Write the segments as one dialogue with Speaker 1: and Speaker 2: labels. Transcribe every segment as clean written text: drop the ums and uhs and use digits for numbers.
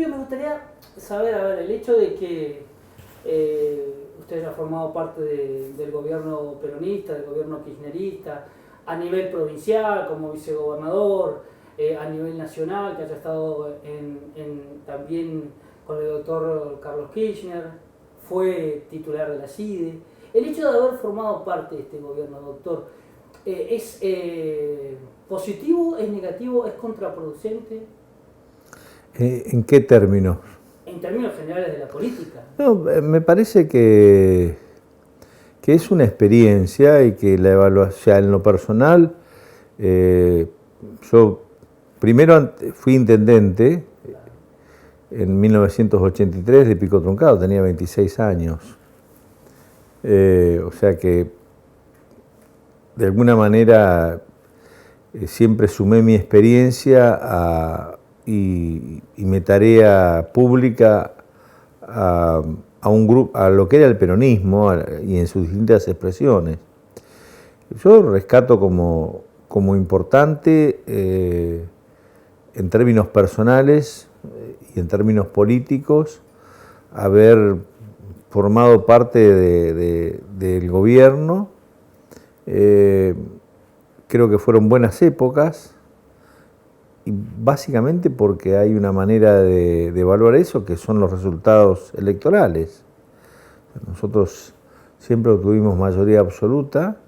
Speaker 1: principio me gustaría saber, a ver, el hecho de que usted haya formado parte del gobierno peronista, del gobierno kirchnerista, a nivel provincial como vicegobernador, a nivel nacional, que haya estado también con el doctor Carlos Kirchner, fue titular de la CIDE. El hecho de haber formado parte de este gobierno, doctor, ¿es positivo, es negativo, es contraproducente?
Speaker 2: ¿En qué términos?
Speaker 1: En términos generales de la política.
Speaker 2: No, me parece que es una experiencia y que la evaluación, en lo personal, yo primero fui intendente en 1983 de Pico Truncado, tenía 26 años. O sea que de alguna manera siempre sumé mi experiencia y mi tarea pública a un grupo, a lo que era el peronismo y en sus distintas expresiones. Yo rescato como importante en términos personales y en términos políticos haber formado parte del gobierno. Creo que fueron buenas épocas y básicamente porque hay una manera de evaluar eso, que son los resultados electorales. Nosotros siempre obtuvimos mayoría absoluta,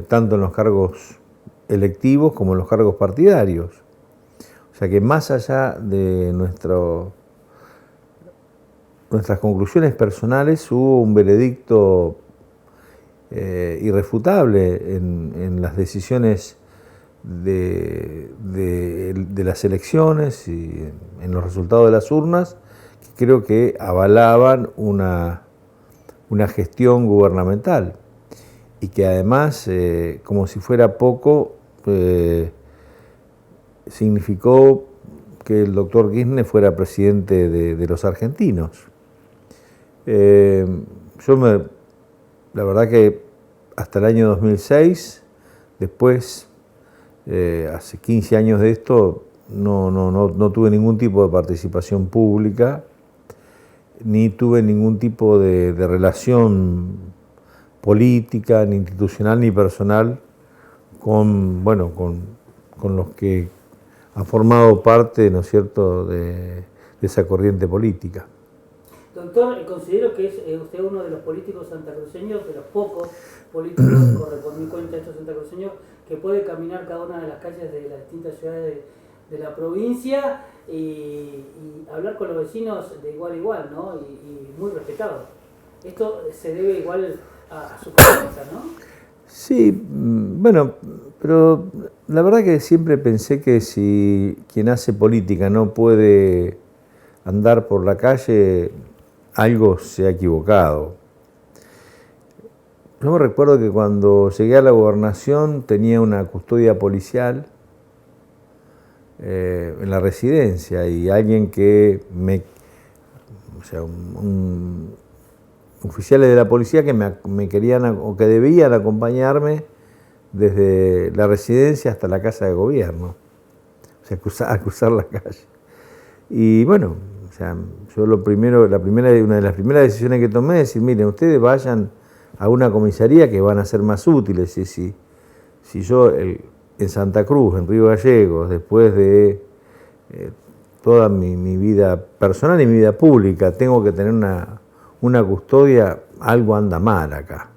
Speaker 2: tanto en los cargos electivos como en los cargos partidarios. O sea que más allá de nuestras conclusiones personales hubo un veredicto irrefutable en las decisiones de las elecciones y en los resultados de las urnas, que creo que avalaban una gestión gubernamental y que además, como si fuera poco, significó que el doctor Kirchner fuera presidente de los argentinos. La verdad que hasta el año 2006, después, hace 15 años de esto, no tuve ningún tipo de participación pública, ni tuve ningún tipo de relación política, ni institucional, ni personal con los que han formado parte, ¿no es cierto?, de esa corriente política.
Speaker 1: Doctor, considero que es usted uno de los políticos santacruceños, de los pocos políticos, por mi cuenta, estos santacruceños, que puede caminar cada una de las calles de las distintas ciudades de la provincia y hablar con los vecinos de igual a igual, ¿no? Y muy respetado. Esto se debe igual a su confianza, ¿no?
Speaker 2: Sí, bueno, pero la verdad que siempre pensé que si quien hace política no puede andar por la calle, algo se ha equivocado. Yo me recuerdo que cuando llegué a la gobernación tenía una custodia policial en la residencia y alguien oficiales de la policía que me querían o que debían acompañarme desde la residencia hasta la casa de gobierno, o sea, a cruzar la calle. Y bueno, o sea, yo una de las primeras decisiones que tomé es decir, miren, ustedes vayan a una comisaría que van a ser más útiles. Si yo en Santa Cruz, en Río Gallegos, después de toda mi vida personal y mi vida pública, tengo que tener una custodia, algo anda mal acá.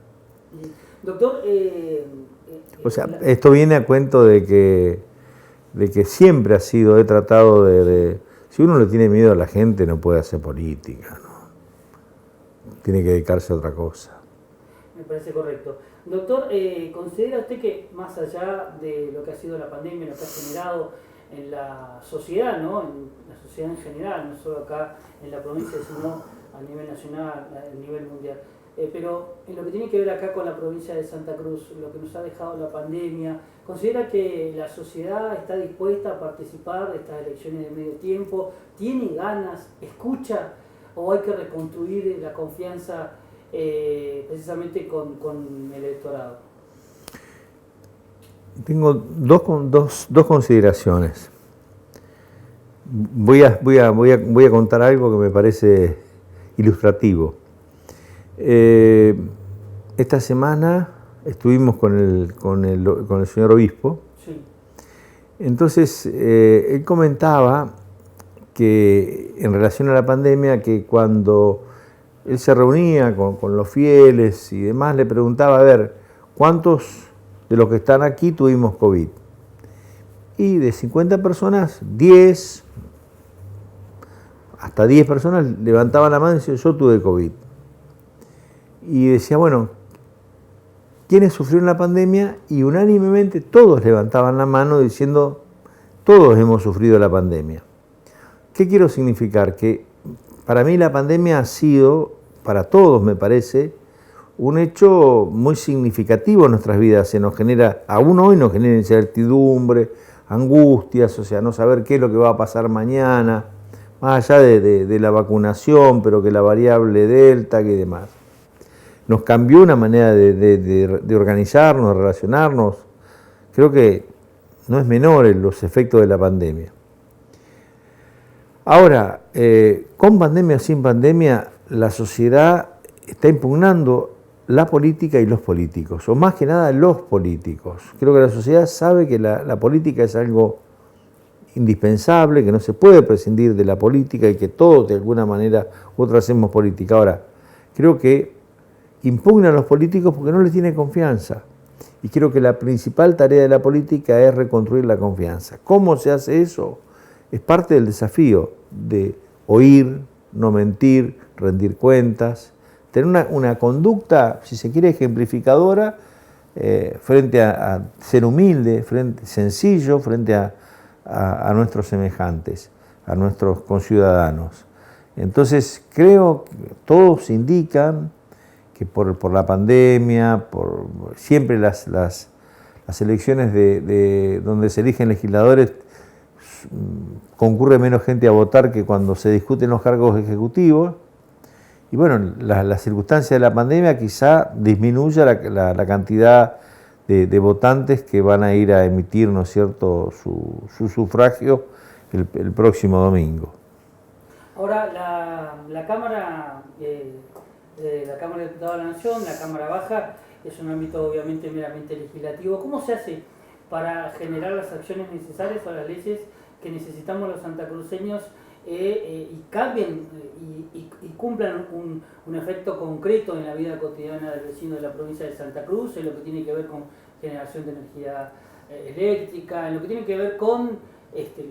Speaker 1: Doctor,
Speaker 2: o sea, esto viene a cuento de que siempre he tratado si uno le tiene miedo a la gente no puede hacer política, ¿no? Tiene que dedicarse a otra cosa.
Speaker 1: Me parece correcto. Doctor, ¿considera usted que más allá de lo que ha sido la pandemia, lo que ha generado en la sociedad, ¿no? En la sociedad en general, no solo acá en la provincia, sino a nivel nacional, a nivel mundial, pero en lo que tiene que ver acá con la provincia de Santa Cruz, lo que nos ha dejado la pandemia, ¿considera que la sociedad está dispuesta a participar de estas elecciones de medio tiempo? ¿Tiene ganas? ¿Escucha? ¿O hay que reconstruir la confianza precisamente con el electorado?
Speaker 2: Tengo dos consideraciones. voy a contar algo que me parece ilustrativo. Esta semana estuvimos con el señor obispo.
Speaker 1: Sí.
Speaker 2: Entonces, él comentaba que en relación a la pandemia, que cuando él se reunía con los fieles y demás, le preguntaba, a ver, ¿cuántos de los que están aquí tuvimos COVID? Y de 50 personas, 10, hasta 10 personas levantaban la mano y decían, yo tuve COVID. Y decía, bueno, ¿quiénes sufrieron la pandemia? Y unánimemente todos levantaban la mano diciendo, todos hemos sufrido la pandemia. ¿Qué quiero significar? Que para mí la pandemia ha sido, para todos me parece, un hecho muy significativo en nuestras vidas. Se nos genera, aún hoy nos genera incertidumbre, angustias, o sea, no saber qué es lo que va a pasar mañana, más allá de la vacunación, pero que la variable delta y demás. Nos cambió una manera de organizarnos, de relacionarnos. Creo que no es menor los efectos de la pandemia. Ahora, con pandemia o sin pandemia, la sociedad está impugnando la política y los políticos, o más que nada los políticos. Creo que la sociedad sabe que la política es algo indispensable, que no se puede prescindir de la política y que todos de alguna manera u otra hacemos política. Ahora, creo que impugna a los políticos porque no les tiene confianza. Y creo que la principal tarea de la política es reconstruir la confianza. ¿Cómo se hace eso? Es parte del desafío de oír, no mentir, rendir cuentas, tener una conducta, si se quiere, ejemplificadora, frente a ser humilde, sencillo, frente a nuestros semejantes, a nuestros conciudadanos. Entonces, creo que todos indican que por la pandemia, siempre las elecciones donde se eligen legisladores, concurre menos gente a votar que cuando se discuten los cargos ejecutivos. Y bueno, la circunstancia de la pandemia quizá disminuya la cantidad de votantes que van a ir a emitir, ¿no es cierto?, su sufragio el próximo domingo.
Speaker 1: Ahora, la Cámara de Diputados de la Nación, la Cámara Baja, es un ámbito obviamente meramente legislativo. ¿Cómo se hace para generar las acciones necesarias o las leyes que necesitamos los santacruceños y cambien y cumplan un efecto concreto en la vida cotidiana del vecino de la provincia de Santa Cruz, en lo que tiene que ver con generación de energía eléctrica, en lo que tiene que ver con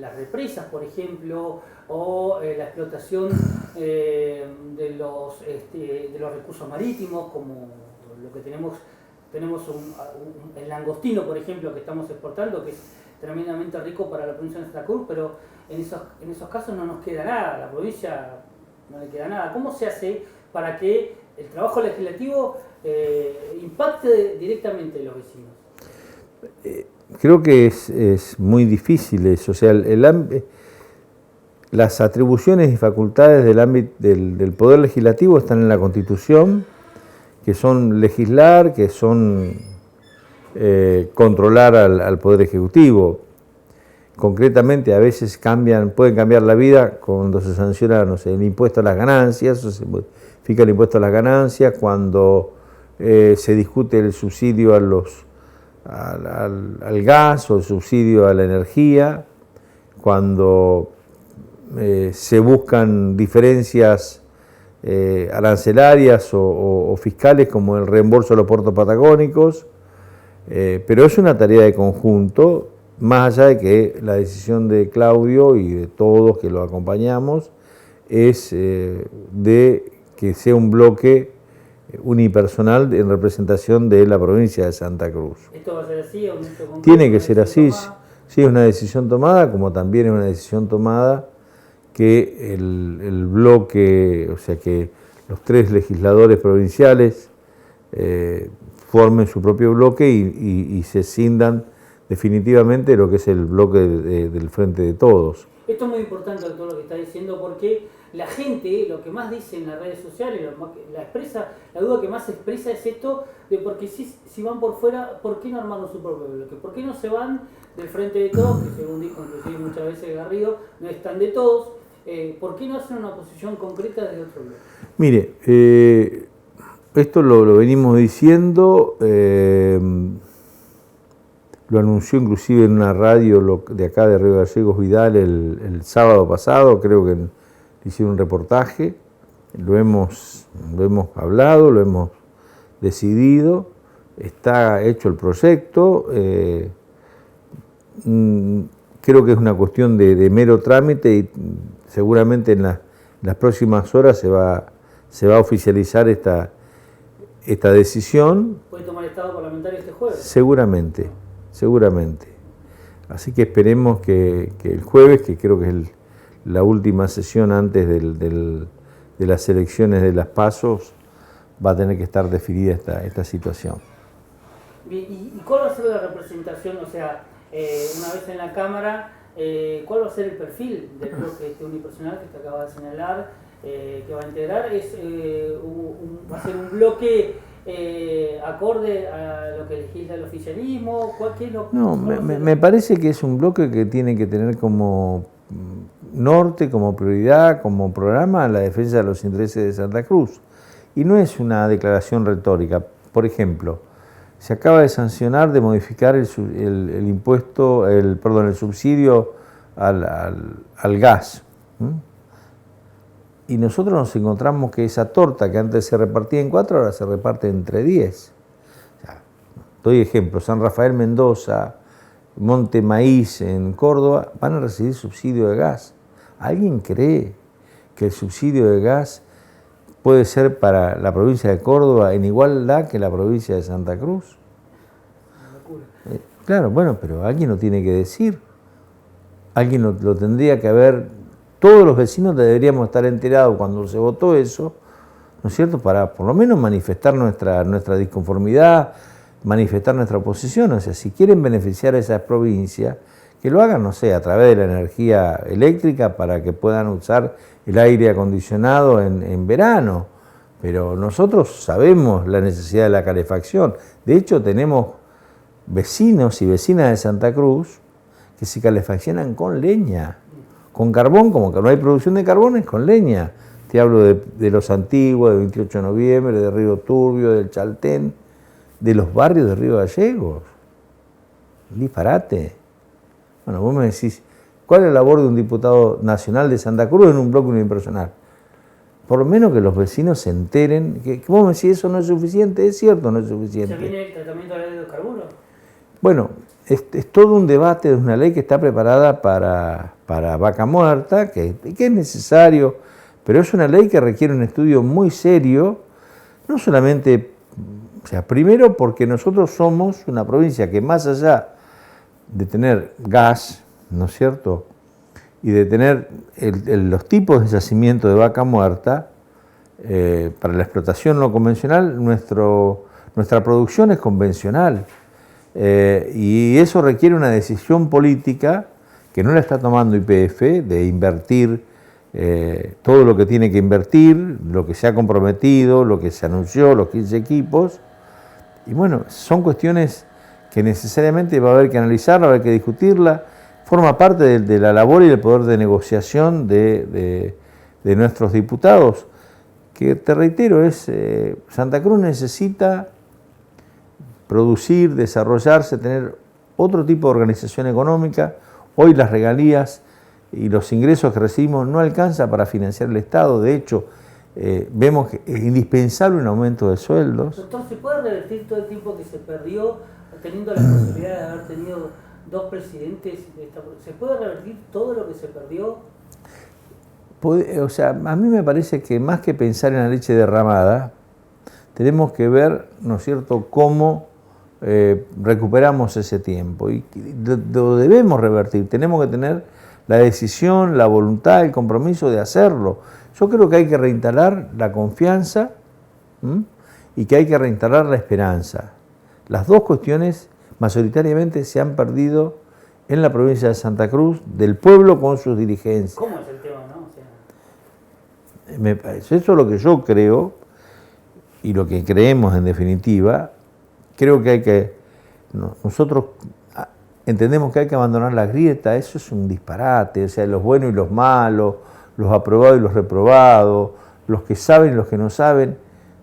Speaker 1: las represas, por ejemplo, o la explotación de los recursos marítimos, como lo que tenemos el langostino, por ejemplo, que estamos exportando, que es tremendamente rico para la provincia de Santa Cruz, pero en esos casos no nos queda nada, a la provincia no le queda nada. ¿Cómo se hace para que el trabajo legislativo impacte directamente en los vecinos?
Speaker 2: Creo que es muy difícil eso, o sea, las atribuciones y facultades del ámbito del Poder Legislativo están en la Constitución, que son legislar, que son controlar al Poder Ejecutivo. Concretamente, a veces pueden cambiar la vida cuando se sanciona, no sé, el impuesto a las ganancias, o se modifica el impuesto a las ganancias, cuando se discute el subsidio al gas o el subsidio a la energía, cuando se buscan diferencias arancelarias o fiscales como el reembolso de los puertos patagónicos, pero es una tarea de conjunto, más allá de que la decisión de Claudio y de todos que lo acompañamos es de que sea un bloque unipersonal en representación de la provincia de Santa Cruz.
Speaker 1: ¿Esto va a ser así?
Speaker 2: Tiene que ser así, sí, es una decisión tomada, como también es una decisión tomada que el bloque, o sea que los 3 legisladores provinciales formen su propio bloque y se cindan definitivamente de lo que es el bloque del Frente de Todos.
Speaker 1: Esto es muy importante todo lo que está diciendo porque la gente lo que más dice en las redes sociales, la duda que más se expresa es esto de porque si van por fuera, ¿por qué no armaron su propio bloque? ¿Por qué no se van del frente de todos, que según dijo inclusive muchas veces Garrido, no están de todos? ¿Por qué no hacen una posición concreta desde otro bloque?
Speaker 2: Mire, esto lo venimos diciendo, lo anunció inclusive en una radio de acá de Río Gallegos Vidal el sábado pasado, creo que hicieron un reportaje, lo hemos hablado, lo hemos decidido, está hecho el proyecto, creo que es una cuestión de mero trámite y seguramente en las próximas horas se va a oficializar esta decisión.
Speaker 1: ¿Puede tomar estado parlamentario este jueves?
Speaker 2: Seguramente. Así que esperemos que el jueves, que creo que es la última sesión antes de las elecciones de las PASO, va a tener que estar definida esta situación.
Speaker 1: ¿Y cuál va a ser la representación? O sea, una vez en la Cámara, ¿cuál va a ser el perfil del bloque unipersonal que te acaba de señalar, que va a integrar? ¿Va a ser un bloque acorde a lo que legisla el oficialismo?
Speaker 2: No, me parece que es un bloque que tiene que tener como norte, como prioridad, como programa la defensa de los intereses de Santa Cruz. Y no es una declaración retórica. Por ejemplo, se acaba de sancionar de modificar el subsidio al gas. Y nosotros nos encontramos que esa torta que antes se repartía en 4, ahora se reparte entre 10. O sea, doy ejemplo, San Rafael Mendoza, Monte Maíz en Córdoba, van a recibir subsidio de gas. ¿Alguien cree que el subsidio de gas puede ser para la provincia de Córdoba en igualdad que la provincia de Santa Cruz? Claro, bueno, pero alguien lo tiene que decir. Alguien lo tendría que haber. Todos los vecinos deberíamos estar enterados cuando se votó eso, ¿no es cierto?, para por lo menos manifestar nuestra disconformidad, manifestar nuestra oposición. O sea, si quieren beneficiar a esas provincias, que lo hagan, no sé, a través de la energía eléctrica para que puedan usar el aire acondicionado en verano. Pero nosotros sabemos la necesidad de la calefacción. De hecho, tenemos vecinos y vecinas de Santa Cruz que se calefaccionan con leña. Con carbón, como que no hay producción de carbón, es con leña. Te hablo de Los Antiguos, de 28 de noviembre, de Río Turbio, del Chaltén, de los barrios de Río Gallegos. Disparate. Bueno, vos me decís, ¿cuál es la labor de un diputado nacional de Santa Cruz en un bloque unipersonal? Por lo menos que los vecinos se enteren, que vos me decís, eso no es suficiente, es cierto, no es suficiente.
Speaker 1: ¿Se viene el tratamiento de la ley de hidrocarburos?
Speaker 2: Bueno, es todo un debate, es una ley que está preparada para Vaca Muerta, que es necesario, pero es una ley que requiere un estudio muy serio, no solamente, o sea, primero porque nosotros somos una provincia que más allá de tener gas, ¿no es cierto?, y de tener los tipos de yacimiento de vaca muerta, para la explotación no convencional, nuestra producción es convencional. Y eso requiere una decisión política que no la está tomando YPF, de invertir todo lo que tiene que invertir, lo que se ha comprometido, lo que se anunció, los 15 equipos. Y bueno, son cuestiones que necesariamente va a haber que analizarla, va a haber que discutirla. Forma parte de la labor y del poder de negociación de nuestros diputados, que te reitero, Santa Cruz necesita producir, desarrollarse, tener otro tipo de organización económica. Hoy las regalías y los ingresos que recibimos no alcanza para financiar el Estado. De hecho, vemos que es indispensable un aumento de sueldos.
Speaker 1: Doctor, ¿se puede revertir todo el tiempo que se perdió teniendo la posibilidad de haber tenido 2 presidentes? ¿Se puede revertir todo lo que se perdió?
Speaker 2: O sea, a mí me parece que más que pensar en la leche derramada, tenemos que ver, ¿no es cierto?, cómo recuperamos ese tiempo. Y lo debemos revertir, tenemos que tener la decisión, la voluntad, el compromiso de hacerlo. Yo creo que hay que reinstalar la confianza y que hay que reinstalar la esperanza. Las dos cuestiones mayoritariamente se han perdido en la provincia de Santa Cruz, del pueblo con sus dirigencias.
Speaker 1: ¿Cómo es el tema, no?
Speaker 2: Eso es lo que yo creo y lo que creemos en definitiva. Creo que nosotros entendemos que hay que abandonar la grieta. Eso es un disparate, o sea, los buenos y los malos, los aprobados y los reprobados, los que saben y los que no saben.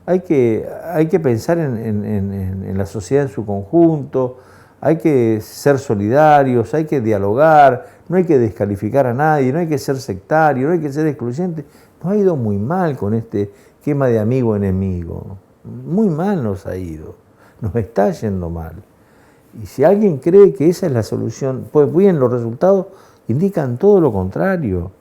Speaker 2: Hay que pensar en la sociedad en su conjunto, hay que ser solidarios, hay que dialogar, no hay que descalificar a nadie, no hay que ser sectario, no hay que ser excluyente. Nos ha ido muy mal con este esquema de amigo-enemigo, muy mal nos ha ido, nos está yendo mal. Y si alguien cree que esa es la solución, pues bien, los resultados indican todo lo contrario.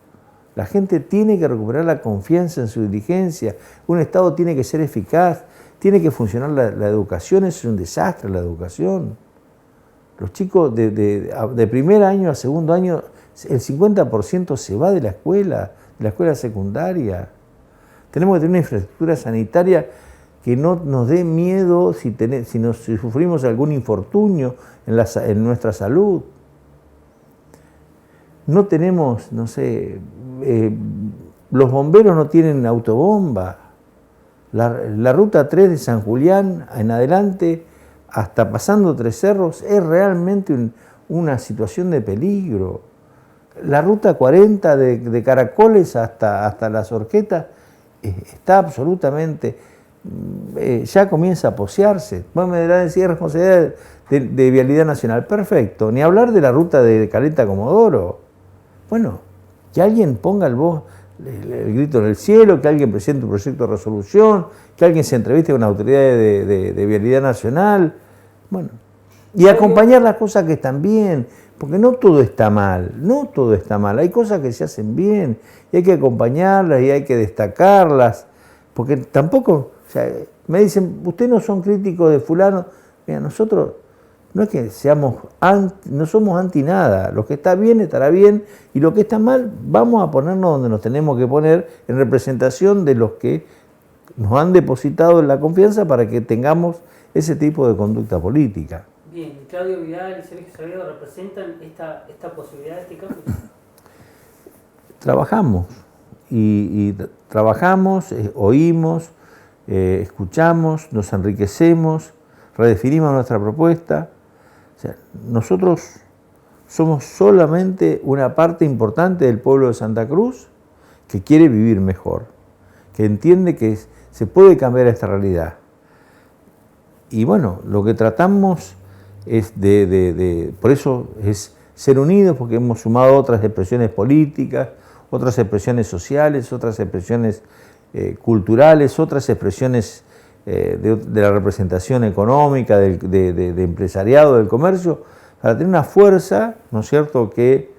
Speaker 2: La gente tiene que recuperar la confianza en su dirigencia, un Estado tiene que ser eficaz, tiene que funcionar la educación, es un desastre la educación. Los chicos de primer año a segundo año, el 50% se va de la escuela secundaria. Tenemos que tener una infraestructura sanitaria que no nos dé miedo si sufrimos algún infortunio en nuestra salud. No tenemos, no sé, los bomberos no tienen autobomba. La ruta 3 de San Julián en adelante, hasta pasando Tres Cerros, es realmente una situación de peligro. La ruta 40 de Caracoles hasta Las Horquetas está absolutamente, ya comienza a posearse. Vos me dirás decir responsabilidad de Vialidad Nacional. Perfecto, ni hablar de la ruta de Caleta a Comodoro. Bueno, que alguien ponga el grito en el cielo, que alguien presente un proyecto de resolución, que alguien se entreviste con autoridades de Vialidad Nacional, bueno, y acompañar las cosas que están bien, porque no todo está mal, hay cosas que se hacen bien, y hay que acompañarlas y hay que destacarlas, porque tampoco, o sea, me dicen, ustedes no son críticos de fulano, mira, nosotros no es que no somos anti nada, lo que está bien estará bien y lo que está mal vamos a ponernos donde nos tenemos que poner en representación de los que nos han depositado en la confianza para que tengamos ese tipo de conducta política.
Speaker 1: Bien, Claudio Vidal y Sergio Salguero representan esta posibilidad de este cambio.
Speaker 2: Trabajamos y trabajamos, oímos, escuchamos, nos enriquecemos, redefinimos nuestra propuesta. O sea, nosotros somos solamente una parte importante del pueblo de Santa Cruz que quiere vivir mejor, que entiende que se puede cambiar esta realidad. Y bueno, lo que tratamos es por eso es ser unidos, porque hemos sumado otras expresiones políticas, otras expresiones sociales, otras expresiones culturales, otras expresiones de la representación económica, de empresariado, del comercio, para tener una fuerza, ¿no es cierto?, que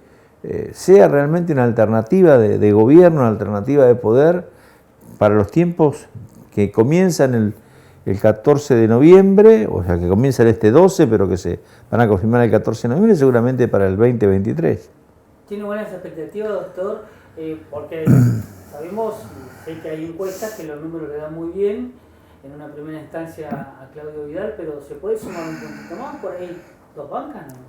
Speaker 2: sea realmente una alternativa de gobierno, una alternativa de poder para los tiempos que comienzan el 14 de noviembre, o sea, que comienzan este 12, pero que se van a confirmar el 14 de noviembre, seguramente para el 2023.
Speaker 1: ¿Tiene buenas expectativas, doctor? Porque sabemos, sé que hay encuestas que los números le dan muy bien, en una primera instancia a Claudio Vidal, pero ¿se puede sumar un poquito más? ¿Por ahí dos bancas? ¿No?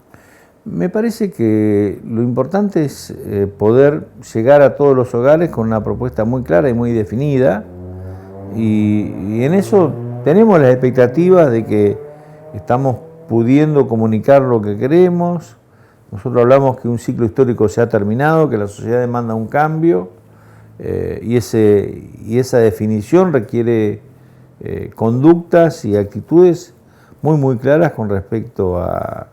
Speaker 2: Me parece que lo importante es poder llegar a todos los hogares con una propuesta muy clara y muy definida, y en eso tenemos las expectativas de que estamos pudiendo comunicar lo que queremos. Nosotros hablamos que un ciclo histórico se ha terminado, que la sociedad demanda un cambio, y esa definición requiere conductas y actitudes muy claras con respecto a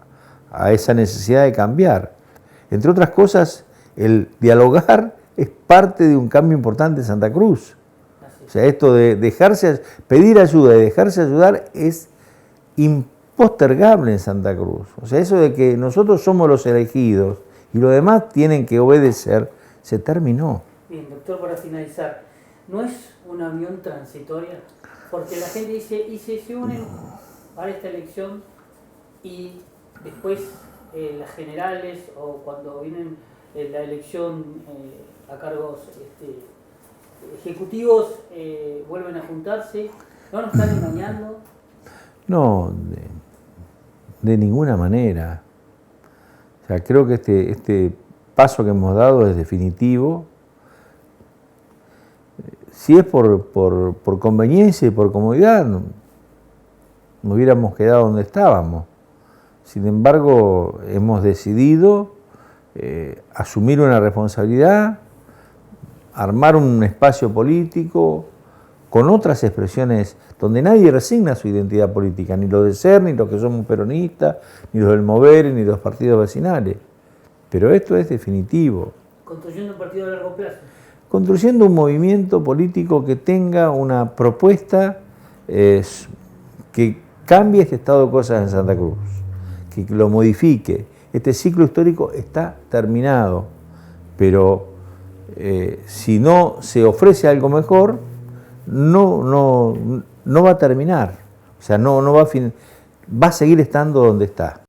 Speaker 2: esa necesidad de cambiar. Entre otras cosas, el dialogar es parte de un cambio importante en Santa Cruz. O sea, esto de pedir ayuda y dejarse ayudar es impostergable en Santa Cruz. O sea, eso de que nosotros somos los elegidos y los demás tienen que obedecer, se terminó.
Speaker 1: Bien, doctor, para finalizar, ¿no es una unión transitoria? Porque la gente dice, y se unen para esta elección y después las generales o cuando vienen la elección a cargos ejecutivos vuelven a juntarse. ¿No nos están engañando?
Speaker 2: No, de ninguna manera. O sea, creo que este paso que hemos dado es definitivo. Si es por conveniencia y por comodidad, no hubiéramos quedado donde estábamos. Sin embargo, hemos decidido asumir una responsabilidad, armar un espacio político con otras expresiones donde nadie resigna su identidad política, ni los de SER, ni los que somos peronistas, ni los del Mover, ni los partidos vecinales. Pero esto es definitivo.
Speaker 1: Construyendo un partido a largo plazo.
Speaker 2: Construyendo un movimiento político que tenga una propuesta que cambie este estado de cosas en Santa Cruz, que lo modifique. Este ciclo histórico está terminado, pero si no se ofrece algo mejor, no va a terminar. O sea, va a seguir estando donde está.